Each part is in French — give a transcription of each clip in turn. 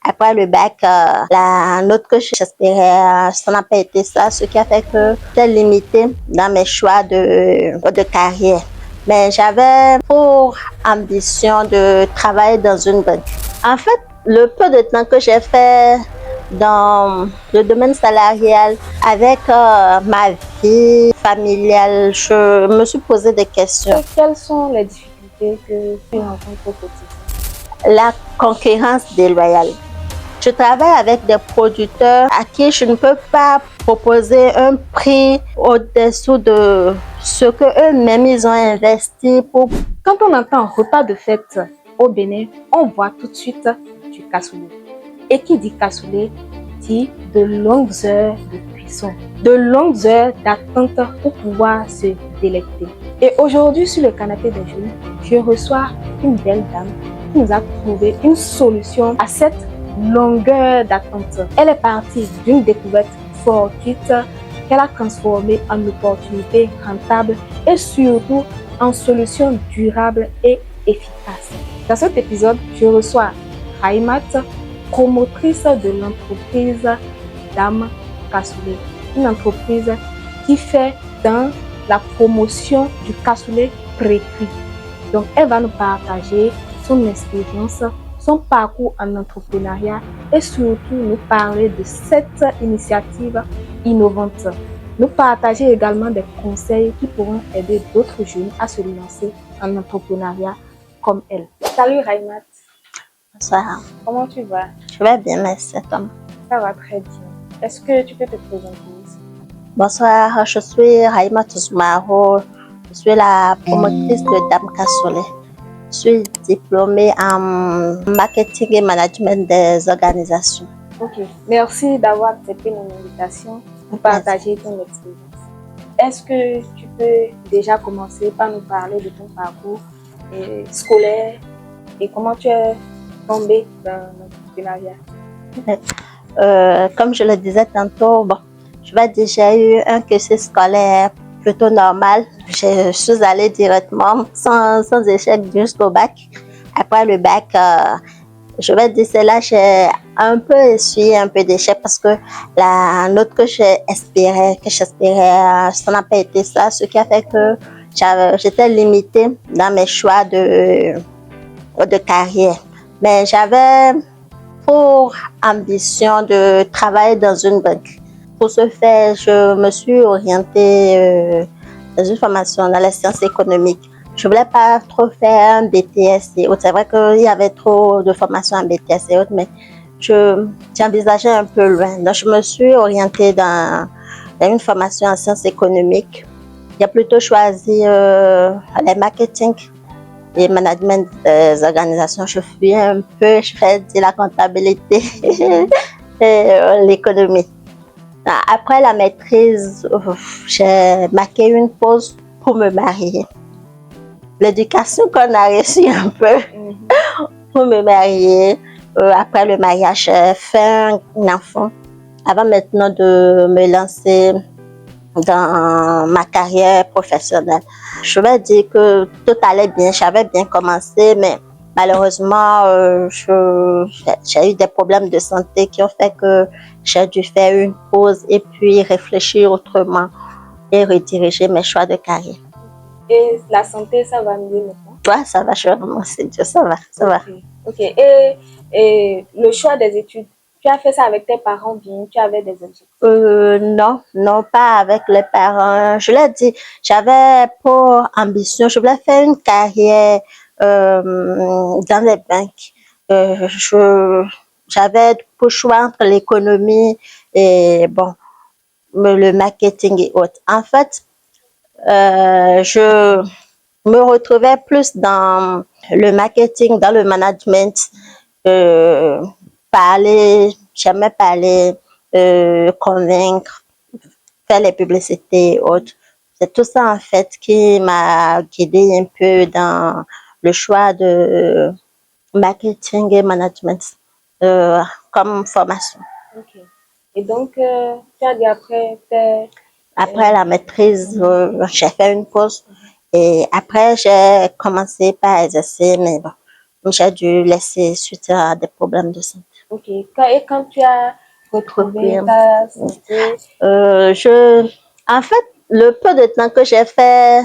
Après le bac, la note que j'espérais, ça n'a pas été ça, ce qui a fait que j'étais limitée dans mes choix de carrière. Mais j'avais pour ambition de travailler dans une banque. En fait, le peu de temps que j'ai fait dans le domaine salarial avec ma vie familiale, je me suis posé des questions. Et quelles sont les difficultés que tu rencontres au quotidien? La concurrence déloyale. Je travaille avec des producteurs à qui je ne peux pas proposer un prix au-dessous de ce que eux-mêmes ils ont investi pour. Quand on entend repas de fête au Bénin, on voit tout de suite du cassoulet. Et qui dit cassoulet dit de longues heures de cuisson, de longues heures d'attente pour pouvoir se délecter. Et aujourd'hui, sur le canapé des jeunes, je reçois une belle dame qui nous a trouvé une solution à cette longueur d'attente. Elle est partie d'une découverte fortuite qu'elle a transformée en opportunité rentable et surtout en solution durable et efficace. Dans cet épisode, je reçois Raimat, promotrice de l'entreprise Dame Cassoulet, une entreprise qui fait dans la promotion du cassoulet pré-cuit. Donc, elle va nous partager son expérience, son parcours en entrepreneuriat et surtout nous parler de cette initiative innovante. Nous partager également des conseils qui pourront aider d'autres jeunes à se lancer en entrepreneuriat comme elle. Salut Raimat. Bonsoir. Comment tu vas? Je vais bien, merci Tom. Ça va très bien. Est-ce que tu peux te présenter ici? Bonsoir, je suis Raïma Tousmaro. Je suis la promotrice de Dame Cassoulet. Je suis diplômée en marketing et management des organisations. Ok, merci d'avoir accepté mon invitation pour partager ton expérience. Est-ce que tu peux déjà commencer par nous parler de ton parcours scolaire et comment tu es tombée dans l'entrepreneuriat? Comme je le disais tantôt, bon, je vais dire, j'ai eu un cursus scolaire plutôt normal. Je suis allée directement sans échec jusqu'au bac. Après le bac, je vais dire, c'est là que j'ai un peu essuyé un peu d'échecs parce que la note que j'espérais, ça n'a pas été ça, ce qui a fait que j'étais limitée dans mes choix de carrière. Mais j'avais pour ambition de travailler dans une banque. Pour ce faire, je me suis orientée dans une formation dans les sciences économiques. Je ne voulais pas trop faire un BTS et autres. C'est vrai qu'il y avait trop de formations en BTS et autres, mais j'envisageais un peu loin. Donc, je me suis orientée dans une formation en sciences économiques. J'ai plutôt choisi les marketing et management des organisations. Je fais un peu, je fais de la comptabilité et l'économie. Après la maîtrise, j'ai marqué une pause pour me marier. L'éducation qu'on a reçue un peu pour me marier. Après le mariage, j'ai fait un enfant avant maintenant de me lancer dans ma carrière professionnelle. Je vais dire que tout allait bien, j'avais bien commencé, mais malheureusement, j'ai eu des problèmes de santé qui ont fait que j'ai dû faire une pause et puis réfléchir autrement et rediriger mes choix de carrière. Et la santé, ça va mieux maintenant? Ouais, ça va, je remercie Dieu, ça va, ça va. Ok. Et le choix des études, tu as fait ça avec tes parents bien? Tu avais des objectifs? Non, pas avec les parents. Je l'ai dit, j'avais pour ambition, je voulais faire une carrière dans les banques. J'avais pour choix entre l'économie et bon, le marketing et autres. En fait, je me retrouvais plus dans le marketing, dans le management, j'aimais parler, convaincre, faire les publicités et autres. C'est tout ça en fait qui m'a guidée un peu dans le choix de marketing et management comme formation. Ok. Et donc, tu as dit Après la maîtrise, j'ai fait une pause et après j'ai commencé par exercer, mais bon, j'ai dû laisser suite à des problèmes de santé. Ok. Et quand tu as retrouvé Repris. ta santé, En fait, le peu de temps que j'ai fait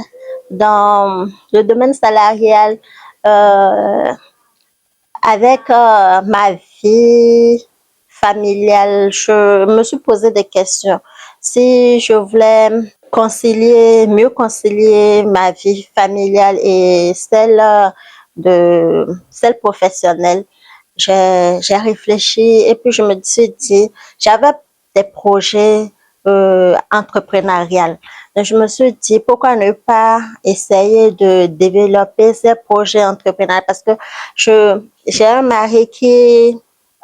dans le domaine salarial, euh, avec ma vie familiale, je me suis posé des questions. Si je voulais mieux concilier ma vie familiale et celle professionnelle, j'ai réfléchi et puis je me suis dit, j'avais des projets entrepreneuriales. Donc, je me suis dit, pourquoi ne pas essayer de développer ces projets entrepreneuriaux parce que j'ai un mari qui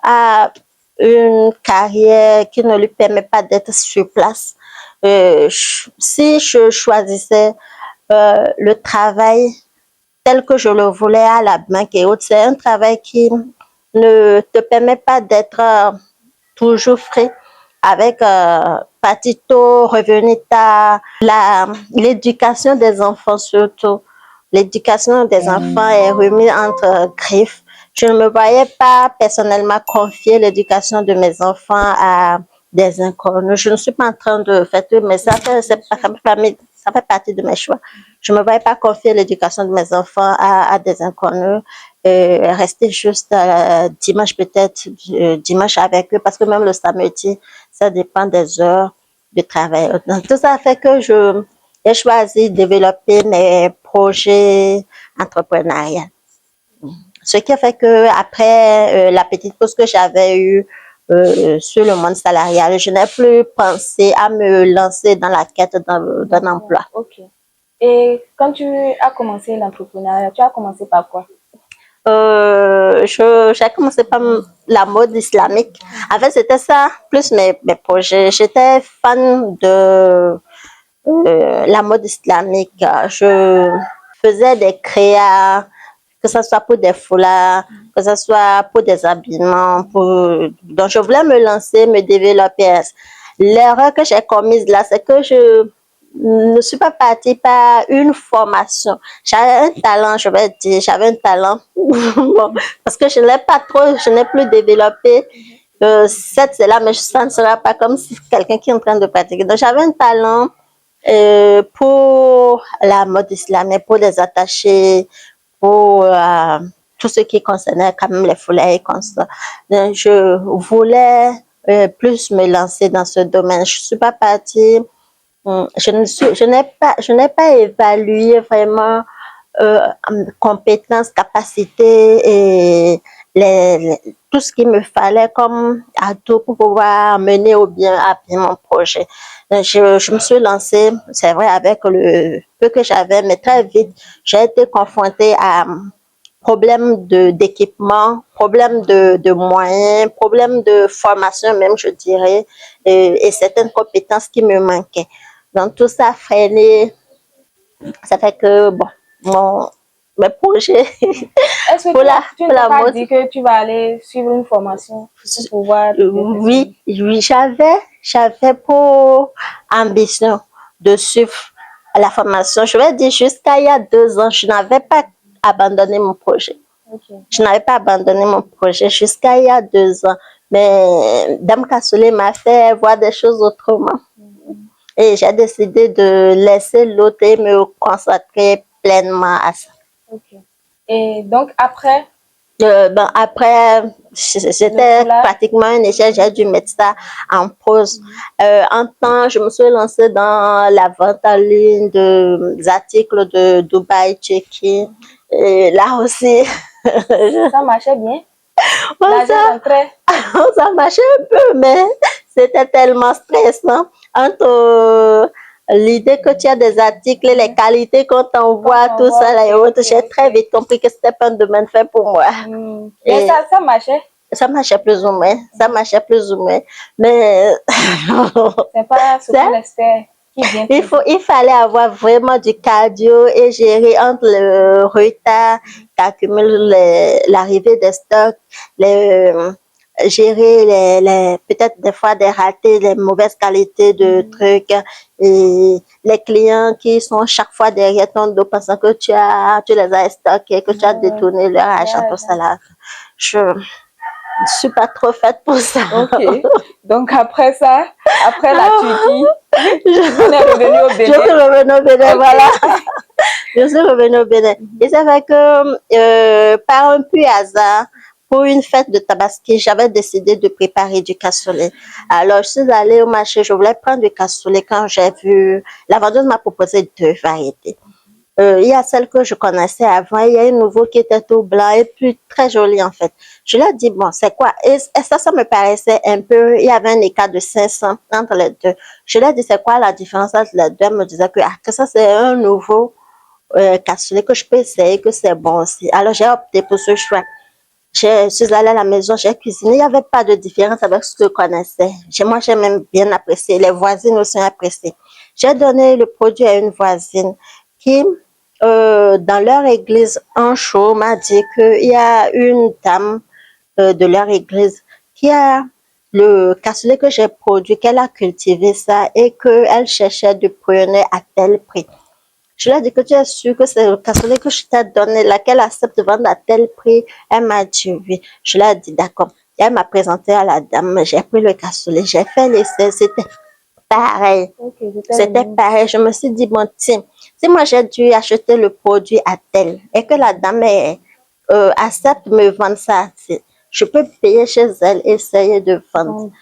a une carrière qui ne lui permet pas d'être sur place. Si je choisissais le travail tel que je le voulais à la banque et autres, c'est un travail qui ne te permet pas d'être toujours frais avec patito, revenu tard, l'éducation des enfants surtout. L'éducation des enfants est remise entre griffes. Je ne me voyais pas personnellement confier l'éducation de mes enfants à des inconnus. Je ne suis pas en train de faire tout, mais ça fait partie de mes choix. Je ne me voyais pas confier l'éducation de mes enfants à des inconnus. Rester juste dimanche peut-être, dimanche avec eux, parce que même le samedi, ça dépend des heures de travail. Donc, tout ça fait que j'ai choisi de développer mes projets entrepreneuriaux. Ce qui a fait que après la petite pause que j'avais eue sur le monde salarial, je n'ai plus pensé à me lancer dans la quête d'un emploi. ok. Et quand tu as commencé l'entrepreneuriat, tu as commencé par quoi? J'ai commencé par la mode islamique. En fait, c'était ça, plus mes projets. J'étais fan de la mode islamique. Je faisais des créas, que ce soit pour des foulards, que ce soit pour des habillements. Donc, je voulais me lancer, me développer. L'erreur que j'ai commise là, c'est que je ne suis pas partie par une formation. J'avais un talent, je vais dire, j'avais un talent. Bon, parce que je n'ai plus développé c'est là, mais ça ne sera pas comme si quelqu'un qui est en train de pratiquer. Donc, j'avais un talent pour la mode islamique, pour les attachés, pour tout ce qui concernait quand même les foulards et comme ça. Donc, je voulais plus me lancer dans ce domaine. Je ne suis pas partie je n'ai pas évalué vraiment compétences, capacités et tout ce qu'il me fallait comme atout pour pouvoir mener au bien à bien mon projet. Je me suis lancée, c'est vrai, avec le peu que j'avais, mais très vite, j'ai été confrontée à problème d'équipement, problème de moyens, problème de formation même, je dirais, et certaines compétences qui me manquaient. Donc, tout ça a freiné, ça fait que, bon, mes projets Est-ce que tu ne t'as pas dit que tu vas aller suivre une formation pour pouvoir... Oui, j'avais pour ambition de suivre la formation. Je vais dire, jusqu'à il y a 2 ans, je n'avais pas abandonné mon projet. Okay. Je n'avais pas abandonné mon projet jusqu'à il y a 2 ans. Mais Dame Kassoulé m'a fait voir des choses autrement. Et j'ai décidé de laisser l'autre et me consacrer pleinement à ça. Okay. Et donc après après, c'était pratiquement un échec. J'ai dû mettre ça en pause. En temps, je me suis lancée dans la vente en ligne des articles de Dubaï, Tchéquie. Et là aussi. Ça marchait bien? Bon, ça marchait un peu, mais c'était tellement stressant. Entre l'idée que tu as des articles, les qualités qu'on t'envoie, tout ça, là, et autres, j'ai très vite compris que c'était pas un domaine fait pour moi. Et ça marchait? Ça marchait plus ou moins. Ça marchait plus ou moins. Mais c'est pas ce qu'on espère. Il fallait avoir vraiment du cardio et gérer entre le retard qu'accumule l'arrivée des stocks, gérer peut-être des fois des ratés, les mauvaises qualités de trucs et les clients qui sont chaque fois derrière ton dos pensant que tu les as stockés, que tu as détourné leur argent, tout ça là. Je suis pas trop faite pour ça. Ok. Donc après ça, après la Turquie, on est revenu au Je Bénin. suis revenue au Bénin, Ok. voilà. Je suis revenue au Bénin. Et c'est vrai que par un pur hasard, pour une fête de Tabaski, j'avais décidé de préparer du cassoulet. Alors, je suis allée au marché, je voulais prendre du cassoulet quand j'ai vu, la vendeuse m'a proposé deux variétés. Il y a celle que je connaissais avant, il y a une nouveau qui était tout blanc et puis très joli en fait. Je lui ai dit, bon, c'est quoi? Et ça me paraissait un peu, il y avait un écart de 500 entre les deux. Je lui ai dit, c'est quoi la différence entre les deux? Elle me disait que ça c'est un nouveau cassoulet que je peux essayer, que c'est bon aussi. Alors j'ai opté pour ce choix. Je suis allée à la maison, j'ai cuisiné, il n'y avait pas de différence avec ce que je connaissais. Moi, j'ai même bien apprécié, les voisines aussi ont apprécié. J'ai donné le produit à une voisine qui, dans leur église, un jour, m'a dit qu'il y a une dame de leur église qui a le cassoulet que j'ai produit, qu'elle a cultivé ça et qu'elle cherchait du preneur à tel prix. Je lui ai dit que tu es sûr que c'est le cassoulet que je t'ai donné, laquelle accepte de vendre à tel prix. Elle m'a dit oui. Je lui ai dit d'accord. Elle m'a présenté à la dame. J'ai pris le cassoulet, j'ai fait l'essai. C'était pareil. Okay, C'était pareil. Je me suis dit, bon, tiens, si moi j'ai dû acheter le produit à tel et que la dame accepte de me vendre ça, je peux payer chez elle, essayer de vendre.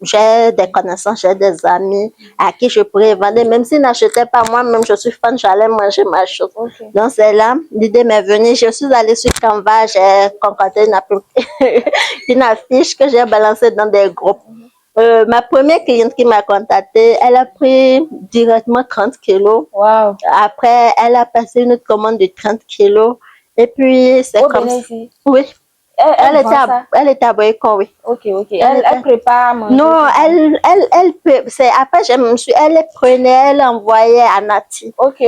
J'ai des connaissances, j'ai des amis à qui je pourrais vendre. Même s'ils n'achetaient pas moi-même, je suis fan, j'allais manger ma chose. Okay. Donc c'est là, l'idée m'est venue. Je suis allée sur Canva, j'ai concocté une affiche que j'ai balancée dans des groupes. Ma première cliente qui m'a contactée, elle a pris directement 30 kilos. Wow. Après, elle a passé une autre commande de 30 kilos. Et puis, c'est comme ça. Oui. Elle était à Boycon, oui. Ok. Elle prépare à manger. Non, après, elle les prenait, elle envoyait à Nati. Ok.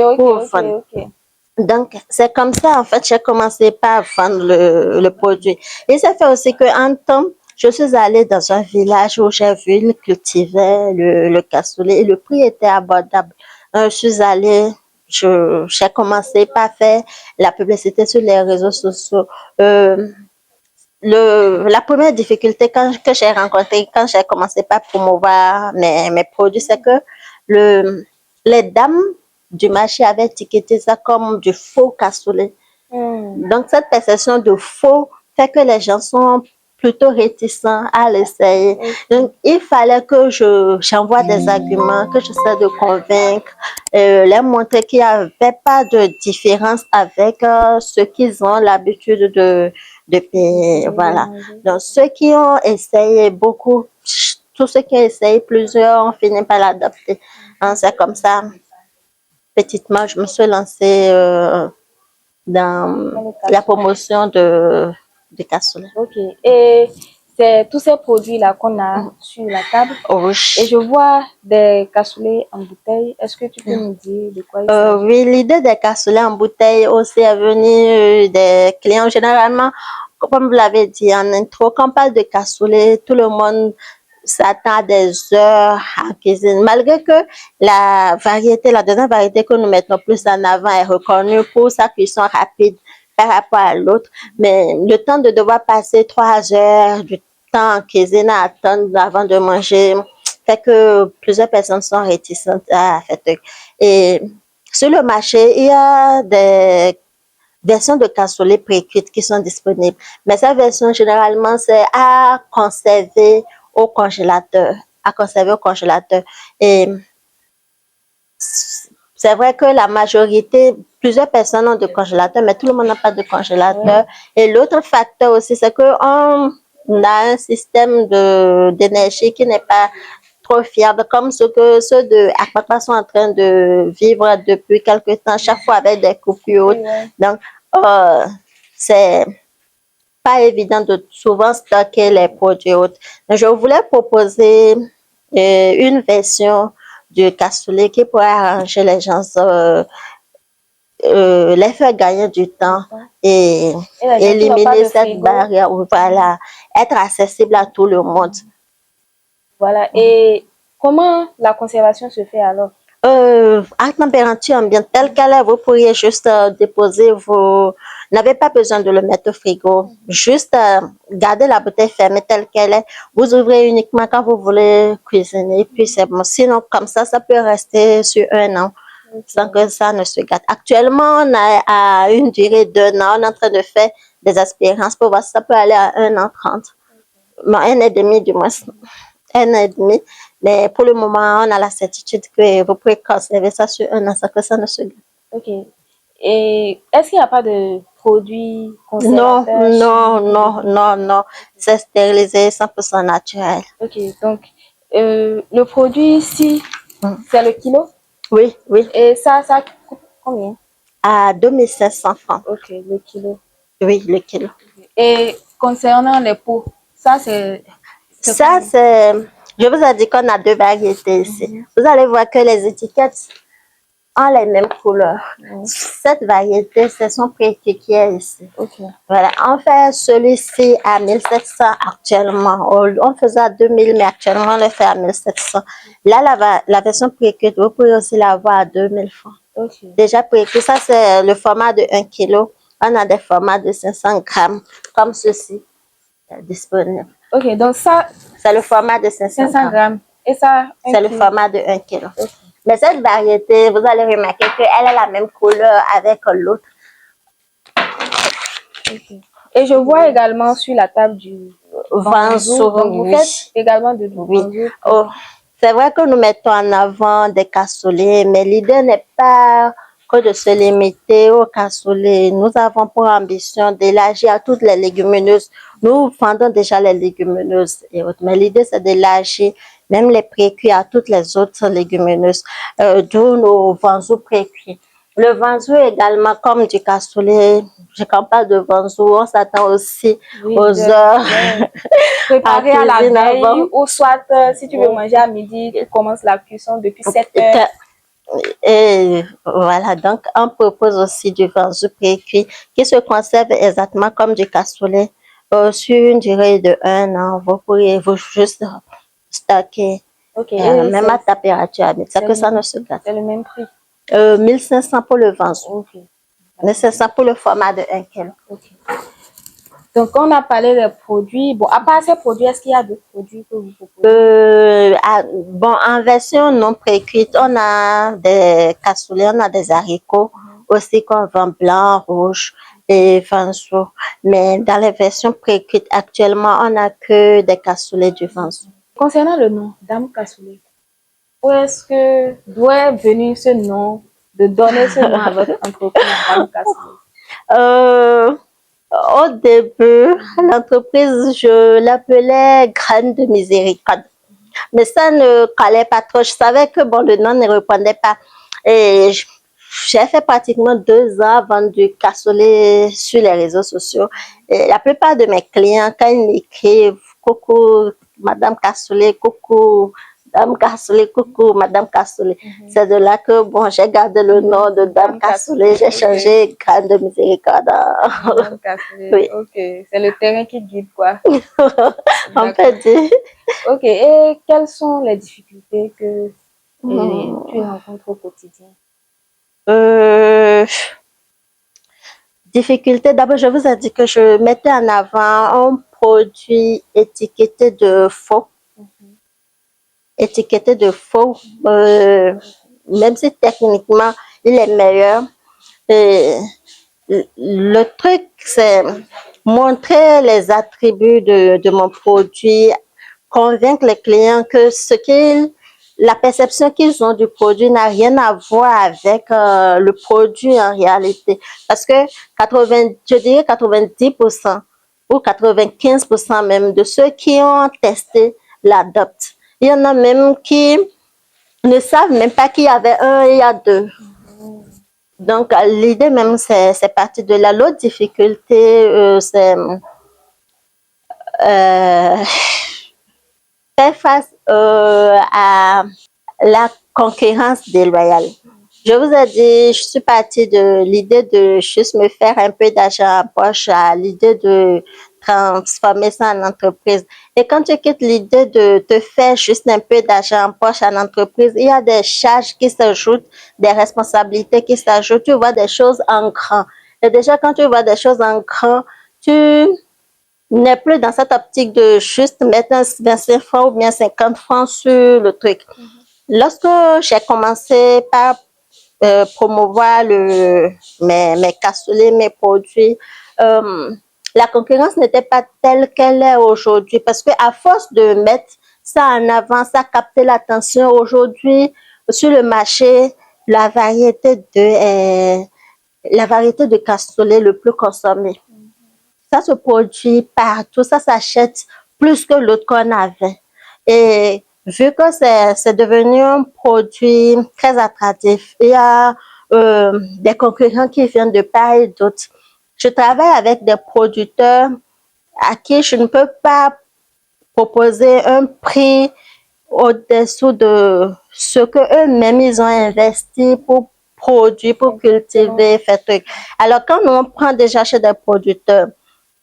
Donc, c'est comme ça, en fait, j'ai commencé par vendre le produit. Et ça fait aussi qu'en temps, je suis allée dans un village où j'ai vu, ils cultivaient le cassoulet et le prix était abordable. Je suis allée, j'ai commencé par faire la publicité sur les réseaux sociaux. La première difficulté que j'ai rencontrée quand j'ai commencé par promouvoir mes produits, c'est que les dames du marché avaient étiqueté ça comme du faux cassoulet. Donc, cette perception de faux fait que les gens sont plutôt réticents à l'essayer. Donc, il fallait que j'envoie des arguments, que j'essaie de convaincre, leur montrer qu'il n'y avait pas de différence avec ceux qui ont l'habitude de payer. Voilà. Donc, ceux qui ont essayé beaucoup, tous ceux qui ont essayé plusieurs ont fini par l'adopter. C'est comme ça. Petitement, je me suis lancée dans la promotion de cassoulet. Ok. Et c'est tous ces produits-là qu'on a sur la table. Oui. Et je vois des cassoulets en bouteille. Est-ce que tu peux nous dire de quoi il s'agit? Oui, l'idée des cassoulets en bouteille aussi est venue des clients. Généralement, comme vous l'avez dit en intro, quand on parle de cassoulet, tout le monde s'attend à des heures en cuisine. Malgré que la deuxième variété que nous mettons plus en avant est reconnue pour sa cuisson rapide par rapport à l'autre. Mais le temps de devoir passer 3 heures du temps en cuisine à attendre avant de manger fait que plusieurs personnes sont réticentes à faire. Et sur le marché, il y a des versions de cassoulet pré-cuites qui sont disponibles. Mais cette version, généralement, c'est à conserver au congélateur. Et c'est vrai que la majorité, plusieurs personnes ont de congélateurs, mais tout le monde n'a pas de congélateur. Et l'autre facteur aussi, c'est qu'on a un système d'énergie qui n'est pas trop fiable, comme ceux de Aquapar sont en train de vivre depuis quelque temps, chaque fois avec des coupures. Donc, c'est pas évident de souvent stocker les produits autres. Je voulais proposer une version du cassoulet qui pourrait arranger les gens, les faire gagner du temps et éliminer cette barrière. Voilà, être accessible à tout le monde. Voilà. Et comment la conservation se fait alors? À température ambiante telle qu'elle est, vous pourriez juste déposer vos... N'avez pas besoin de le mettre au frigo. Juste garder la bouteille fermée telle qu'elle est. Vous ouvrez uniquement quand vous voulez cuisiner, puis c'est bon. Sinon, comme ça peut rester sur 1 an sans que ça ne se gâte. Actuellement, on a à une durée d'1 an. On est en train de faire des expériences pour voir si ça peut aller à 1 an 30. Bon, 1 an et demi du moins. 1 an et demi. Mais pour le moment, on a la certitude que vous pouvez conserver ça sur 1 an sans que ça ne se gâte. Ok. Et est-ce qu'il n'y a pas de produits Non, conservateurs non, non, non, non. C'est stérilisé 100% naturel. Ok, donc le produit ici, c'est le kilo. Oui, oui. Et ça coûte combien? À 2500 francs. Ok, le kilo. Oui, le kilo. Et concernant les pots, ça c'est Ça, c'est... Je vous ai dit qu'on a 2 variétés ici. Vous allez voir que les étiquettes ont les mêmes couleurs. Cette variété, c'est son prix qui est ici. Ok. Voilà, on fait celui-ci à 1700 actuellement. On faisait à 2000, mais actuellement, on le fait à 1700. Là, la version précuite, vous pouvez aussi l'avoir à 2000 francs. Ok. Déjà précuite, ça c'est le format de 1 kg. On a des formats de 500 grammes, comme ceci, disponible. Ok, donc ça, c'est le format de 500 grammes. Et ça, c'est le format de 1 kg. Okay. Mais cette variété, vous allez remarquer qu'elle a la même couleur avec l'autre. Okay. Et je vois également sur la table du Vanzou. Donc vous faites également de Vanzou. Oh, c'est vrai que nous mettons en avant des cassoulets, mais l'idée n'est pas que de se limiter aux cassoulets. Nous avons pour ambition d'élargir à toutes les légumineuses. Nous vendons déjà les légumineuses et autres, mais l'idée c'est d'élargir même les précuits à toutes les autres légumineuses, d'où nos vanzous précuits. Le vanzou également, comme du cassoulet, quand on parle de vanzou, on s'attend aussi aux heures préparées à la veille, ou soit si tu veux manger à midi, tu commences la cuisson depuis 7 heures. Et voilà, donc on propose aussi du vanzou précuit qui se conserve exactement comme du cassoulet sur une durée de 1 an. Vous pourriez juste stocker même à température ambiante, ça que ça ne se gâte. C'est le même prix. 1500 pour le vanzou. Okay. 1500 pour le format de 1 kg. Okay. Donc, on a parlé des produits. Bon, à part ces produits, est-ce qu'il y a d'autres produits que vous proposez? Bon, en version non précuite, on a des cassoulets, on a des haricots aussi qu'on vend blanc, rouge et vanzou. Mais dans les versions précuites, actuellement, on n'a que des cassoulets du vanzou. Concernant le nom, Dame Cassoulet, où est-ce que d'où est venu ce nom, de donner ce nom à votre entreprise, Dame Cassoulet? Au début, l'entreprise, je l'appelais Graine de Miséricorde. Mais ça ne collait pas trop. Je savais que bon, le nom ne répondait pas. Et j'ai fait pratiquement 2 ans à vendre du cassoulet sur les réseaux sociaux. Et la plupart de mes clients, quand ils m'écrivent « Coucou, Madame Cassoulet, coucou, Dame Cassoulet, coucou, Madame Cassoulet », c'est de là que bon, j'ai gardé le nom de Dame Cassoulet, j'ai changé Graine de Miséricorde. Dame Cassoulet, oui. Ok, c'est le terrain qui guide, quoi. On peut dire. Ok, et quelles sont les difficultés que tu rencontres au quotidien? Difficulté, d'abord, je vous ai dit que je mettais en avant un produit étiqueté de faux. Étiqueté de faux, même si techniquement il est meilleur. Le truc, c'est montrer les attributs de mon produit, convaincre les clients que la perception qu'ils ont du produit n'a rien à voir avec le produit en réalité. Parce que je dirais 90% ou 95% même de ceux qui ont testé l'adoptent. Il y en a même qui ne savent même pas qu'il y avait un et il y a 2. Donc, l'idée même, c'est parti de là. L'autre difficulté, c'est faire face à la concurrence déloyale. Je vous ai dit, je suis partie de l'idée de juste me faire un peu d'argent en poche à l'idée de transformer ça en entreprise. Et quand tu quittes l'idée de te faire juste un peu d'argent en poche à l'entreprise, il y a des charges qui s'ajoutent, des responsabilités qui s'ajoutent. Tu vois des choses en grand. Et déjà, quand tu vois des choses en grand, tu n'es plus dans cette optique de juste mettre 25 francs ou bien 50 francs sur le truc. Lorsque j'ai commencé par promouvoir mes cassoulets, mes produits, la concurrence n'était pas telle qu'elle est aujourd'hui parce que à force de mettre ça en avant, ça a capté l'attention. Aujourd'hui, sur le marché, la variété de cassoulet le plus consommé. Ça se produit partout, ça s'achète plus que l'autre qu'on avait. Et vu que c'est devenu un produit très attractif, il y a des concurrents qui viennent de part et d'autre. Je travaille avec des producteurs à qui je ne peux pas proposer un prix au-dessous de ce que eux-mêmes ils ont investi pour produire, pour cultiver, faire truc. Alors quand on prend déjà chez des producteurs,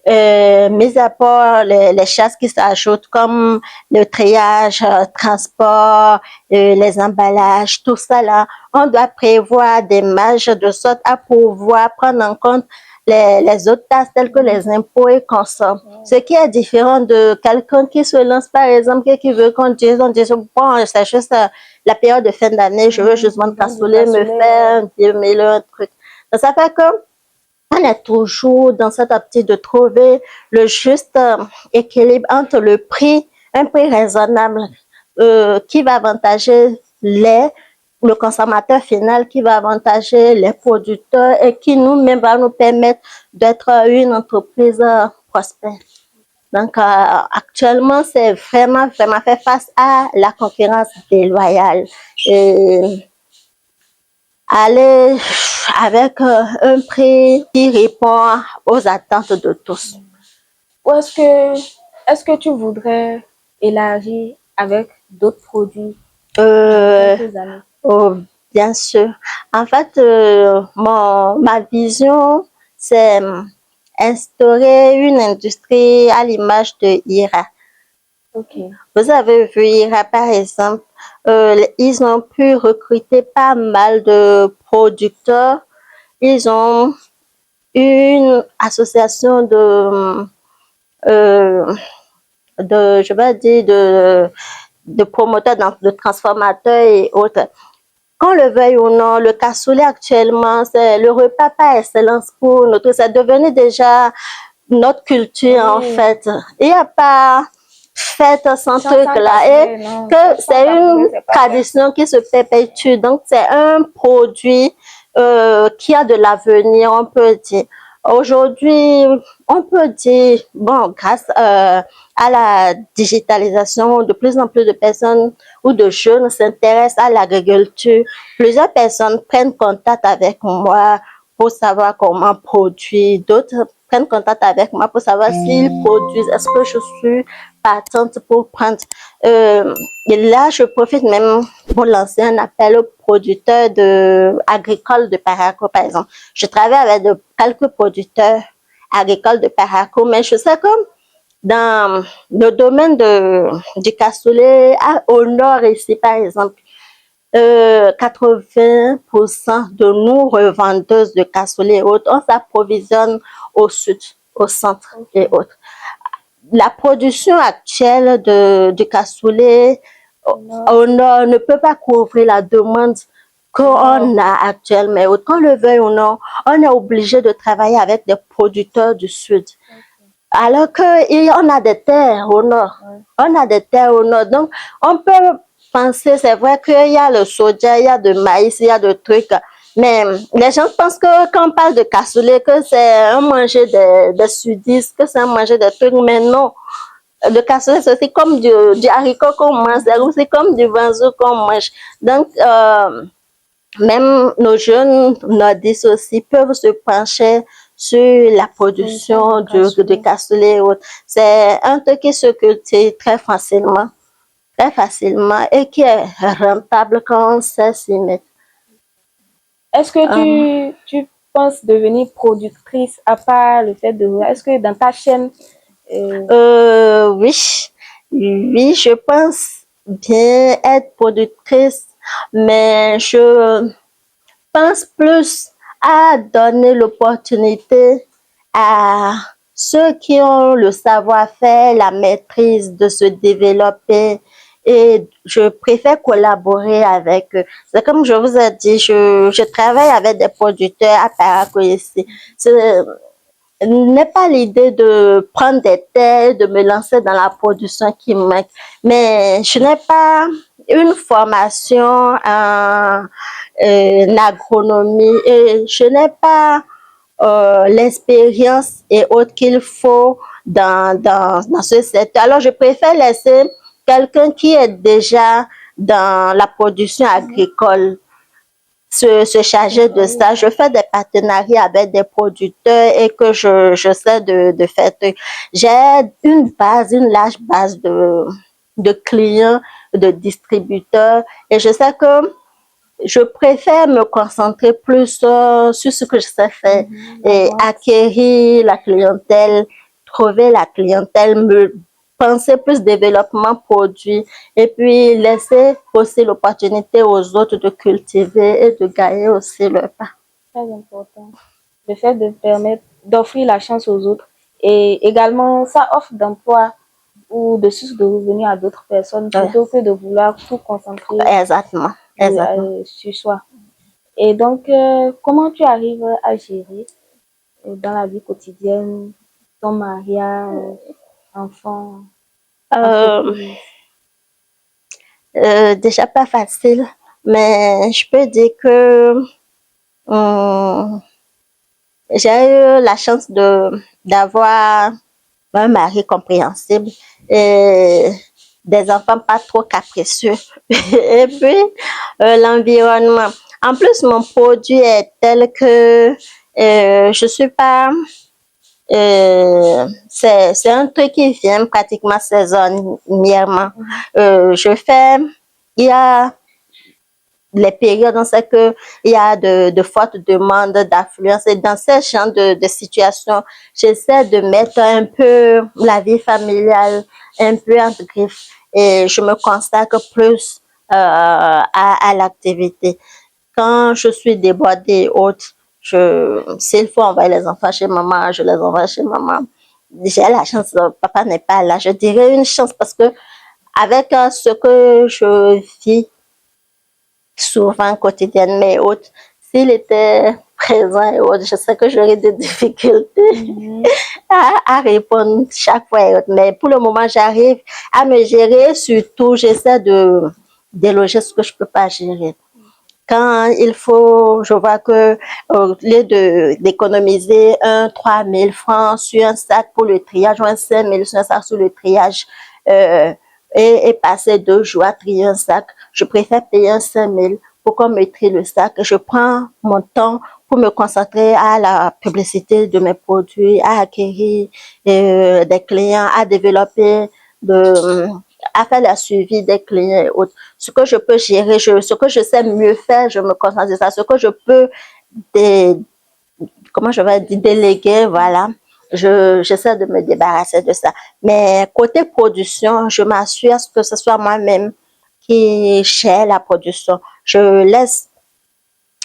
mis à part les charges qui s'ajoutent comme le triage, transport, les emballages, tout ça là, on doit prévoir des marges de sorte à pouvoir prendre en compte les autres taxes telles que les impôts et consorts. Ce qui est différent de quelqu'un qui se lance par exemple et qui veut qu'on dise bon, c'est juste la période de fin d'année, je veux juste vendre cassoulet, me faire un 10 000, un truc. Donc ça fait que on est toujours dans cette optique de trouver le juste équilibre entre le prix, un prix raisonnable qui va avantager le consommateur final, qui va avantager les producteurs et qui nous-mêmes va nous permettre d'être une entreprise prospère. Donc, actuellement, c'est vraiment fait face à la concurrence déloyale. Et aller avec un prix qui répond aux attentes de tous. Ou est-ce que tu voudrais élargir avec d'autres produits quelques années? Oh, bien sûr. En fait, ma vision, c'est instaurer une industrie à l'image de IRA. Okay. Vous avez vu IRA, par exemple, ils ont pu recruter pas mal de producteurs. Ils ont une association je vais dire, de promoteurs, de transformateurs et autres. Qu'on le veuille ou non, le cassoulet actuellement, c'est le repas par excellence pour notre. C'est devenu déjà notre culture en fait. Il n'y a pas fête sans truc là. Et que c'est une tradition qui se perpétue. Donc c'est un produit qui a de l'avenir, on peut dire. Aujourd'hui, on peut dire, bon, grâce à la digitalisation, de plus en plus de personnes ou de jeunes s'intéressent à l'agriculture. Plusieurs personnes prennent contact avec moi pour savoir comment produire. D'autres prennent contact avec moi pour savoir s'ils produisent. Est-ce que je suis partante pour prendre. Et là, je profite même pour lancer un appel aux producteurs agricoles de Paraco, par exemple. Je travaille avec quelques producteurs agricoles de Paraco, mais je sais que dans le domaine du cassoulet, au nord ici, par exemple, 80% de nous revendeuses de cassoulet et autres, on s'approvisionne au sud, au centre et autres. La production actuelle du cassoulet au nord ne peut pas couvrir la demande qu'on a actuellement. Qu'on le veuille ou non, on est obligé de travailler avec des producteurs du sud. Alors qu'on a des terres au nord. On a des terres au nord. Donc, on peut penser, c'est vrai qu'il y a le soja, il y a de maïs, il y a de trucs. Mais les gens pensent que quand on parle de cassoulet, que c'est un manger des sudistes, que c'est un manger des trucs, mais non. Le cassoulet, c'est comme du haricot qu'on mange, c'est comme du vanzou qu'on mange. Donc, même nos jeunes nordistes aussi peuvent se pencher sur la production de cassoulet et autres. C'est un truc qui se cultive très facilement et qui est rentable quand on sait s'y mettre. Est-ce que tu penses devenir productrice à part le fait de... Est-ce que dans ta chaîne... Oui, Oui, je pense bien être productrice, mais je pense plus à donner l'opportunité à ceux qui ont le savoir-faire, la maîtrise de se développer et je préfère collaborer avec eux. C'est comme je vous ai dit, je travaille avec des producteurs à Paraco ici. Ce n'est pas l'idée de prendre des terres, de me lancer dans la production qui me manque, mais je n'ai pas une formation en agronomie et je n'ai pas l'expérience et autres qu'il faut dans ce secteur. Alors, je préfère laisser quelqu'un qui est déjà dans la production agricole se charger de ça. Je fais des partenariats avec des producteurs et que je sais de faire. J'ai une large base de clients, de distributeurs et je sais que je préfère me concentrer plus sur ce que je sais faire et acquérir la clientèle, trouver la clientèle, me penser plus développement produit et puis laisser aussi l'opportunité aux autres de cultiver et de gagner aussi leur pain. Très important. Le fait de permettre d'offrir la chance aux autres et également ça offre d'emploi ou de sources de revenus à d'autres personnes plutôt que de vouloir tout concentrer Exactement, exactement. sur soi. Et donc, comment tu arrives à gérer dans la vie quotidienne ton mariage, enfant, Euh, entreprise? Déjà pas facile, mais je peux dire que hum, j'ai eu la chance d'avoir un mari compréhensible et des enfants pas trop capricieux. Et puis, l'environnement. En plus, mon produit est tel que je suis pas... c'est un truc qui vient pratiquement saisonnièrement. Je fais... Il y a les périodes, on sait qu'il y a de fortes demandes d'affluence. Et dans ce genre de situation, j'essaie de mettre un peu la vie familiale un peu entre griffes et je me consacre plus à l'activité. Quand je suis débordée et autres, s'il faut envoyer les enfants chez maman, je les envoie chez maman. J'ai la chance, papa n'est pas là. Je dirais une chance parce que avec ce que je vis souvent quotidiennement et autres, s'il était présent et autres, je sais que j'aurais des difficultés à répondre chaque fois et autres. Mais pour le moment, j'arrive à me gérer. Surtout, j'essaie de déloger ce que je peux pas gérer. Quand il faut, je vois que au lieu d'économiser 3 000 francs sur un sac pour le triage ou un 5 000 sur un sac sur le triage et passer 2 jours à trier un sac, je préfère payer un 5 000 pour qu'on me trie le sac. Je prends mon temps pour me concentrer à la publicité de mes produits, à acquérir des clients, à développer à faire la suivi des clients et autres. Ce que je peux gérer, ce que je sais mieux faire, je me concentre sur ça. Ce que je peux, comment je vais dire, déléguer, voilà. J'essaie de me débarrasser de ça. Mais côté production, je m'assure que ce soit moi-même qui gère la production. Je laisse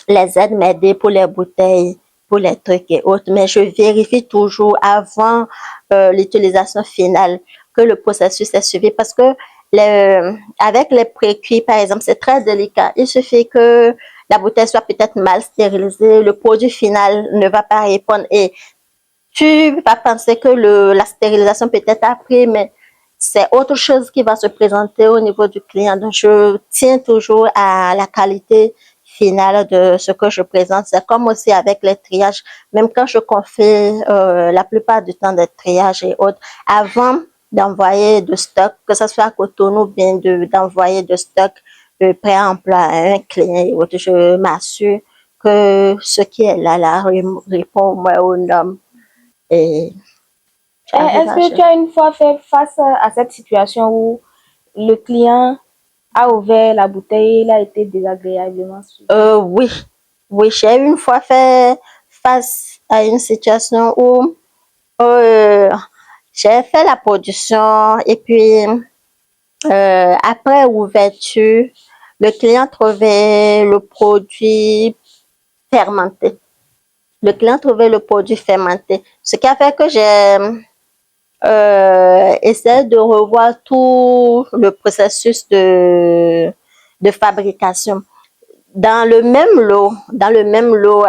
les aides m'aider pour les bouteilles, pour les trucs et autres, mais je vérifie toujours avant l'utilisation finale que le processus est suivi parce que avec les précuits, par exemple, c'est très délicat. Il suffit que la bouteille soit peut-être mal stérilisée, le produit final ne va pas répondre et tu vas penser que la stérilisation peut-être a pris, mais c'est autre chose qui va se présenter au niveau du client. Donc, je tiens toujours à la qualité finale de ce que je présente. C'est comme aussi avec les triages. Même quand je confie la plupart du temps des triages et autres, avant d'envoyer de stock, que ce soit à Cotonou ou bien d'envoyer de stock prêt à emploi à un client et autres, je m'assure que ce qui est là répond aux normes. Et Est-ce que tu as une fois fait face à cette situation où le client a ouvert la bouteille, il a été désagréablement suivi? Oui, oui, j'ai une fois fait face à une situation où euh, j'ai fait la production et puis Après ouverture, le client trouvait le produit fermenté. Le client trouvait le produit fermenté. Ce qui a fait que j'ai essayé de revoir tout le processus de fabrication. Dans le même lot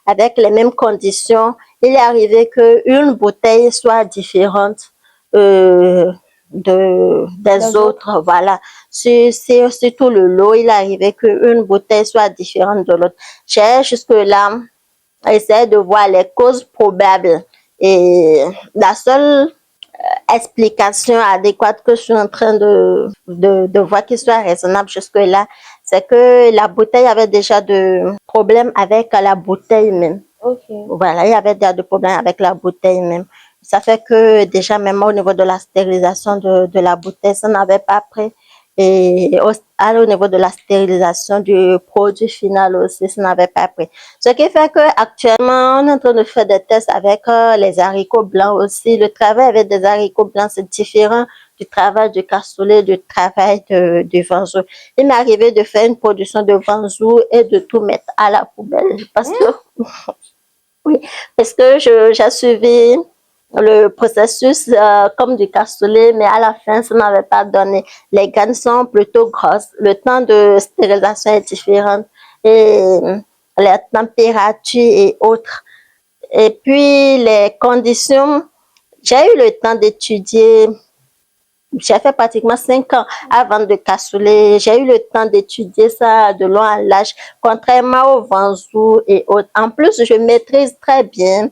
avec les mêmes conditions, il est arrivé qu'une bouteille soit différente des autres. Voilà. Sur tout le lot, il est arrivé qu'une bouteille soit différente de l'autre. J'ai jusque-là essayé de voir les causes probables. Et la seule explication adéquate que je suis en train de voir qui soit raisonnable jusque-là, c'est que la bouteille avait déjà de problèmes avec la bouteille même. Okay. Voilà, il y avait déjà de problèmes avec la bouteille même. Ça fait que déjà même au niveau de la stérilisation de la bouteille, ça n'avait pas pris. Et au niveau de la stérilisation du produit final aussi, ça n'avait pas pris. Ce qui fait que actuellement, on est en train de faire des tests avec les haricots blancs aussi. Le travail avec des haricots blancs, c'est différent du travail du cassoulet, du travail du vanzou. Il m'est arrivé de faire une production de vanzou et de tout mettre à la poubelle parce que oui, parce que j'ai suivi le processus comme du cassoulet, mais à la fin, ça n'avait pas donné. Les graines sont plutôt grosses. Le temps de stérilisation est différent et les températures et autres. Et puis, les conditions, j'ai eu le temps d'étudier. J'ai fait pratiquement 5 ans avant de cassoulet. J'ai eu le temps d'étudier ça de long en large, contrairement au vanzou et autres. En plus, je maîtrise très bien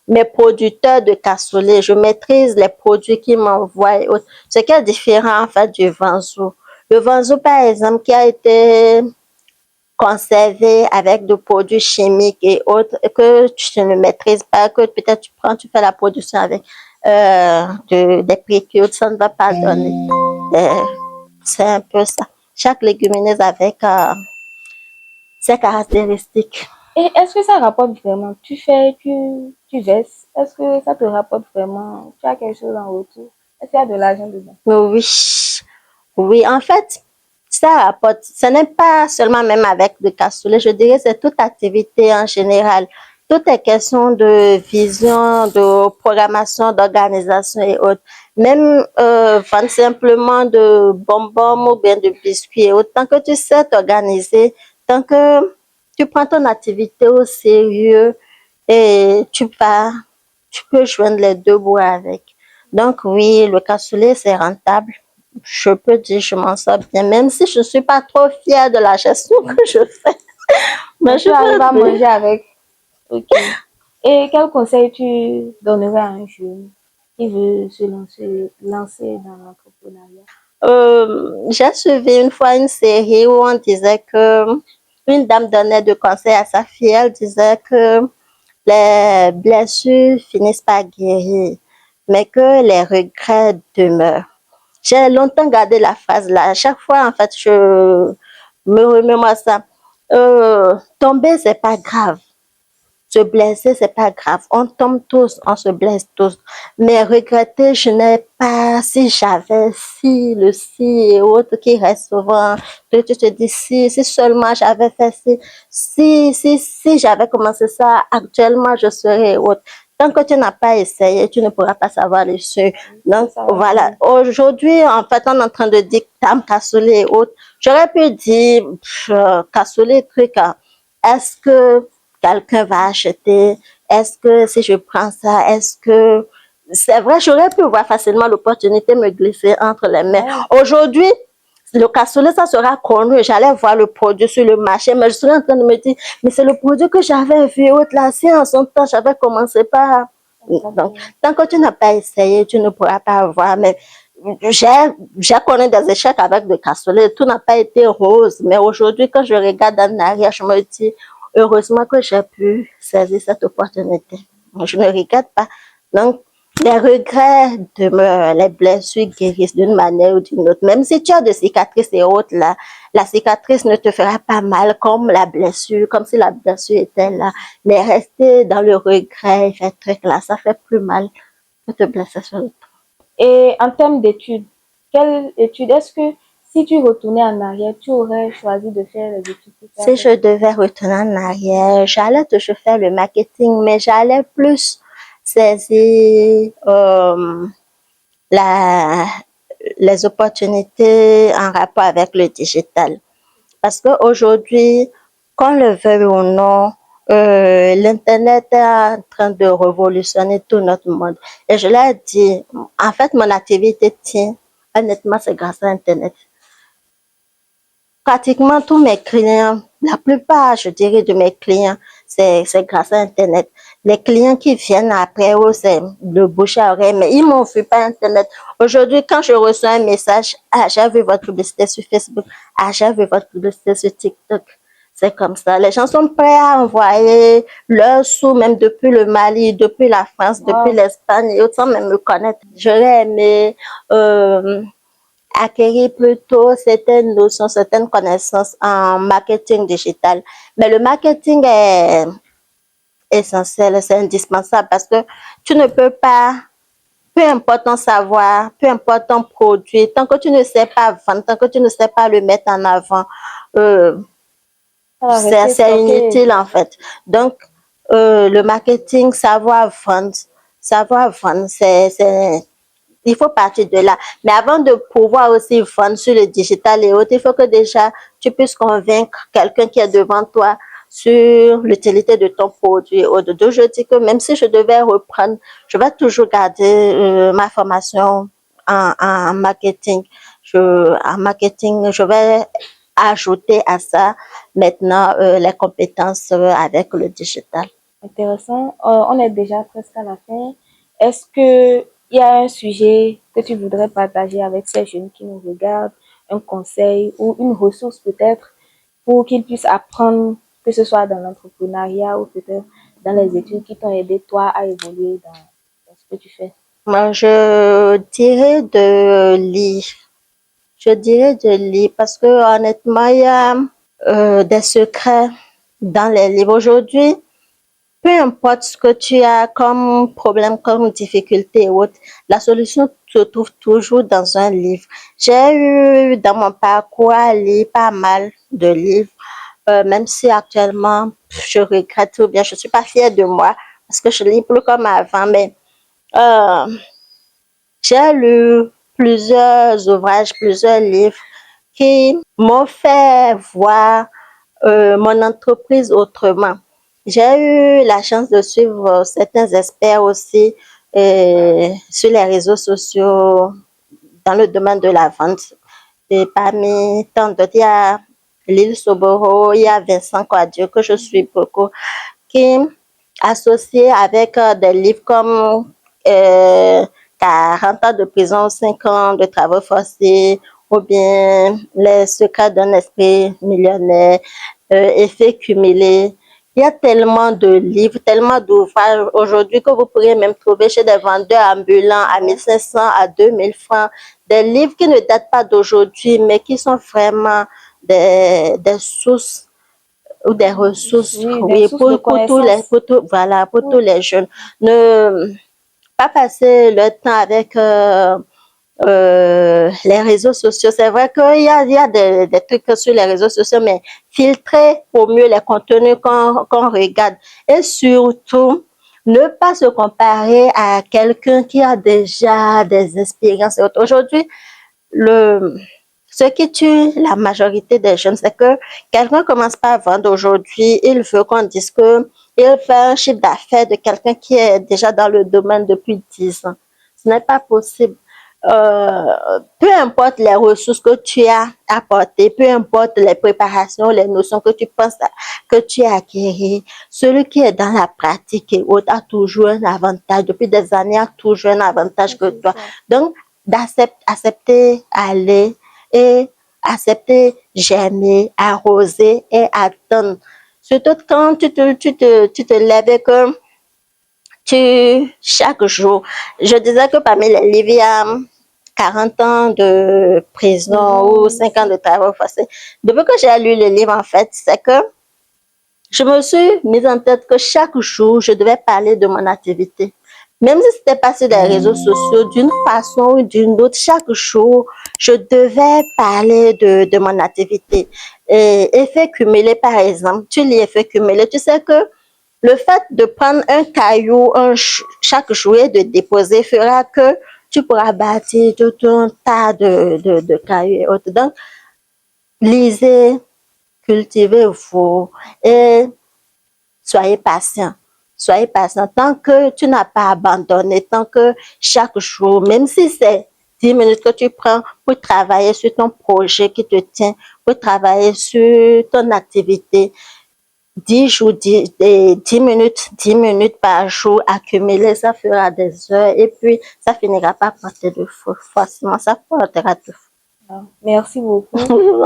mes producteurs de cassoulet. Je maîtrise les produits qu'ils m'envoient et autres. Ce qui est différent en fait du vanzou. Le vanzou, par exemple, qui a été conservé avec des produits chimiques et autres que tu ne maîtrises pas, que peut-être tu prends, tu fais la production avec des précures, ça ne va pas donner. C'est un peu ça. Chaque légumineuse avec ses caractéristiques. Et est-ce que ça rapporte vraiment? Tu verses. Est-ce que ça te rapporte vraiment? Tu as quelque chose en retour? Est-ce qu'il y a de l'argent dedans? Oui, oui, en fait, ça rapporte. Ce n'est pas seulement même avec le cassoulet, je dirais c'est toute activité en général. Tout est question de vision, de programmation, d'organisation et autres. Même vendre simplement de bonbons ou bien de biscuits et autres. Tant que tu sais t'organiser, tant que tu prends ton activité au sérieux et tu peux joindre les deux bouts avec. Donc oui, le cassoulet, c'est rentable. Je peux dire je m'en sors bien, même si je ne suis pas trop fière de la gestion que je fais. Mais je arrive à manger avec. Ok. Et quel conseil tu donnerais à un jeune qui veut se lancer dans l'entrepreneuriat? J'ai suivi une fois une série où on disait que une dame donnait de conseils à sa fille. Elle disait que les blessures finissent par guérir, mais que les regrets demeurent. J'ai longtemps gardé la phrase là. À chaque fois, en fait, je me remémore ça. Tomber, c'est pas grave. Se blesser, c'est pas grave. On tombe tous, on se blesse tous. Mais regretter, je n'ai pas, si j'avais, si, le si et autres qui reste souvent. Tu te dis, si seulement j'avais fait si j'avais commencé ça, actuellement, je serais autre. Tant que tu n'as pas essayé, tu ne pourras pas savoir le dessus. Donc, voilà. Aujourd'hui, en fait, on est en train de dire tam, cassoulet et autres. J'aurais pu dire, cassoulet, truc, est-ce que quelqu'un va acheter? Est-ce que si je prends ça, est-ce que... C'est vrai, j'aurais pu voir facilement l'opportunité me glisser entre les mains. Aujourd'hui, le cassoulet, ça sera connu. J'allais voir le produit sur le marché, mais je suis en train de me dire, mais c'est le produit que j'avais vu autre là. Si en son temps, j'avais commencé par... Donc, tant que tu n'as pas essayé, tu ne pourras pas avoir. Mais j'ai connu des échecs avec le cassoulet. Tout n'a pas été rose. Mais aujourd'hui, quand je regarde en arrière, je me dis, heureusement que j'ai pu saisir cette opportunité. Je ne regrette pas. Donc, les regrets demeurent, les blessures guérissent d'une manière ou d'une autre. Même si tu as des cicatrices et autres, là, la cicatrice ne te fera pas mal comme la blessure, comme si la blessure était là. Mais rester dans le regret, faire truc là, ça fait plus mal que te blesser sur le temps. Et en termes d'études, quelle étude est-ce que si tu retournais en arrière, tu aurais choisi de faire les études que tu as Si faites? je devais retourner en arrière, j'allais toujours faire le marketing, mais j'allais plus saisir la, les opportunités en rapport avec le digital. Parce qu'aujourd'hui, qu'on le veuille ou non, l'Internet est en train de révolutionner tout notre monde. Et je l'ai dit, en fait, mon activité tient, honnêtement, c'est grâce à Internet. Pratiquement tous mes clients, la plupart, je dirais, de mes clients, c'est grâce à Internet. Les clients qui viennent après, eux, c'est le bouche à oreille, mais ils m'ont vu par Internet. Aujourd'hui, quand je reçois un message, ah, j'ai vu votre publicité sur Facebook, ah, j'ai vu votre publicité sur TikTok. C'est comme ça. Les gens sont prêts à envoyer leurs sous, même depuis le Mali, depuis la France, depuis l'Espagne, et sans même me connaître. J'aurais aimé acquérir plutôt certaines notions, certaines connaissances en marketing digital. Mais le marketing est essentiel, c'est indispensable parce que tu ne peux pas, peu importe ton savoir, peu importe ton produit, tant que tu ne sais pas vendre, tant que tu ne sais pas le mettre en avant, c'est inutile en fait. Donc, le marketing, savoir vendre, il faut partir de là. Mais avant de pouvoir aussi vendre sur le digital et autres, il faut que déjà tu puisses convaincre quelqu'un qui est devant toi sur l'utilité de ton produit. Donc, je dis que même si je devais reprendre, je vais toujours garder ma formation en marketing. En marketing, je vais ajouter à ça maintenant les compétences avec le digital. Intéressant. On est déjà presque à la fin. Est-ce que il y a un sujet que tu voudrais partager avec ces jeunes qui nous regardent, un conseil ou une ressource peut-être pour qu'ils puissent apprendre, que ce soit dans l'entrepreneuriat ou peut-être dans les études qui t'ont aidé toi à évoluer dans ce que tu fais? Moi, je dirais de lire. Je dirais de lire parce que honnêtement, il y a des secrets dans les livres. Aujourd'hui, peu importe ce que tu as comme problème, comme difficulté ou autre, la solution se trouve toujours dans un livre. J'ai eu dans mon parcours à lire pas mal de livres, même si actuellement je regrette ou bien je suis pas fière de moi parce que je lis plus comme avant, mais euh, j'ai lu plusieurs ouvrages, plusieurs livres qui m'ont fait voir mon entreprise autrement. J'ai eu la chance de suivre certains experts aussi sur les réseaux sociaux dans le domaine de la vente. Et parmi tant d'autres, il y a Lille Soboro, il y a Vincent Quadio que je suis beaucoup, qui associé avec des livres comme 40 ans de prison, 5 ans de travaux forcés, ou bien Les secrets d'un esprit millionnaire, Effet cumulé. Il y a tellement de livres, tellement d'ouvrages aujourd'hui que vous pourriez même trouver chez des vendeurs ambulants à 1500, à 2000 francs. Des livres qui ne datent pas d'aujourd'hui, mais qui sont vraiment des sources ou des ressources, oui, pour tous les, voilà, pour tous les jeunes. Ne pas passer le temps avec les réseaux sociaux. C'est vrai qu'il y a des trucs sur les réseaux sociaux, mais filtrer au mieux les contenus qu'on regarde. Et surtout, ne pas se comparer à quelqu'un qui a déjà des expériences. Aujourd'hui, ce qui tue la majorité des jeunes, c'est que quelqu'un commence pas à vendre aujourd'hui, il veut qu'on dise que il fait un chiffre d'affaires de quelqu'un qui est déjà dans le domaine depuis 10 ans. Ce n'est pas possible. Peu importe les ressources que tu as apportées, peu importe les préparations, les notions que tu penses que tu as acquises, celui qui est dans la pratique et autres a toujours un avantage. Depuis des années, a toujours un avantage que toi. Donc, accepter aller et accepter germer, arroser et attendre. Surtout quand tu te lèves et que chaque jour, je disais que parmi les livres, il y a 40 ans de prison ou 5 ans de travail forcé. Depuis que j'ai lu le livre, en fait, c'est que je me suis mise en tête que chaque jour, je devais parler de mon activité. Même si c'était pas sur les réseaux sociaux, d'une façon ou d'une autre, chaque jour, je devais parler de mon activité. Et effet cumulé, par exemple, tu lis effet cumulé, tu sais que le fait de prendre un caillou chaque jour et de déposer fera que tu pourras bâtir tout un tas de cailloux et autres. Donc, lisez, cultivez-vous et soyez patient. Soyez patient. Tant que tu n'as pas abandonné, tant que chaque jour, même si c'est 10 minutes que tu prends pour travailler sur ton projet qui te tient, pour travailler sur ton activité, 10 jours, 10 minutes par jour accumulées, ça fera des heures et puis ça finira par porter de fruits. Forcément, ça portera de fruits. Merci beaucoup.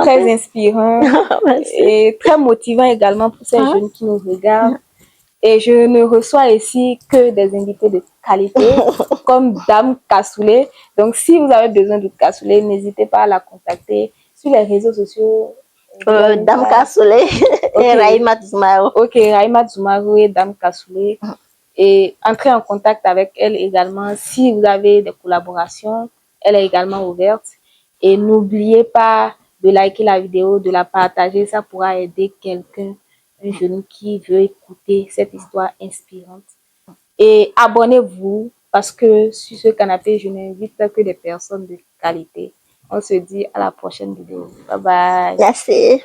Très inspirant et très motivant également pour ces jeunes qui nous regardent. Et je ne reçois ici que des invités de qualité, comme Dame Kassoulé. Donc, si vous avez besoin de Kassoulé, n'hésitez pas à la contacter sur les réseaux sociaux. Dame Kassoulé et Raïma Zoumarou. Ok, Raïma Zoumarou et Dame Kassoulé. Et entrez en contact avec elle également. Si vous avez des collaborations, elle est également ouverte. Et n'oubliez pas de liker la vidéo, de la partager. Ça pourra aider quelqu'un, un jeune qui veut écouter cette histoire inspirante. Et abonnez-vous parce que sur ce canapé, je n'invite que des personnes de qualité. On se dit à la prochaine vidéo. Bye bye. Merci.